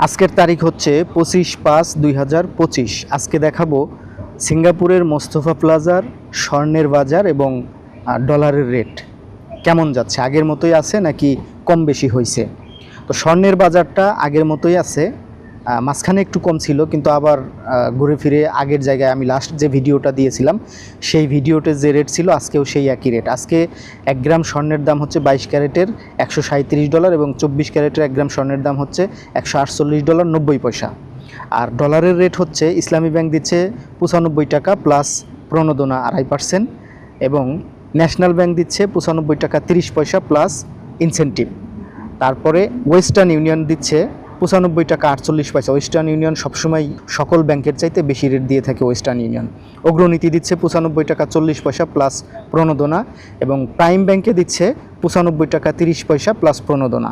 আজকের তারিখ হচ্ছে 25/5/2025। আজকে দেখাবো সিঙ্গাপুরের মোস্তফা প্লাজার স্বর্ণের বাজার এবং ডলারের রেট কেমন যাচ্ছে, আগের মতোই আছে নাকি কম বেশি হয়েছে। তো স্বর্ণের বাজারটা আগের মতোই আছে, মাঝখানে একটু কম ছিল, কিন্তু আবার ঘুরে ফিরে আগের জায়গায় আমি লাস্ট যে ভিডিওটা দিয়েছিলাম সেই ভিডিওতে যে রেট ছিল আজকেও সেই একই রেট। আজকে 1 গ্রাম স্বর্ণের দাম হচ্ছে 22 ক্যারেটের $137 এবং 24 ক্যারেটের 1 গ্রাম স্বর্ণের দাম হচ্ছে $148.90। আর ডলারের রেট হচ্ছে ইসলামী ব্যাংক দিচ্ছে 95 টাকা প্লাস প্রণোদনা 2.5% এবং ন্যাশনাল ব্যাংক দিচ্ছে 95 টাকা 30 পয়সা প্লাস ইনসেন্টিভ। তারপরে ওয়েস্টার্ন ইউনিয়ন দিচ্ছে 95 টাকা 48 পয়সা। ওয়েস্টার্ন ইউনিয়ন সবসময় সকল ব্যাংকের চাইতে বেশি রেট দিয়ে থাকে ওয়েস্টার্ন ইউনিয়ন। অগ্রনীতি দিচ্ছে 95 টাকা 40 পয়সা প্লাস প্রণোদনা এবং প্রাইম ব্যাংকে দিচ্ছে 95 টাকা 30 পয়সা প্লাস প্রণোদনা।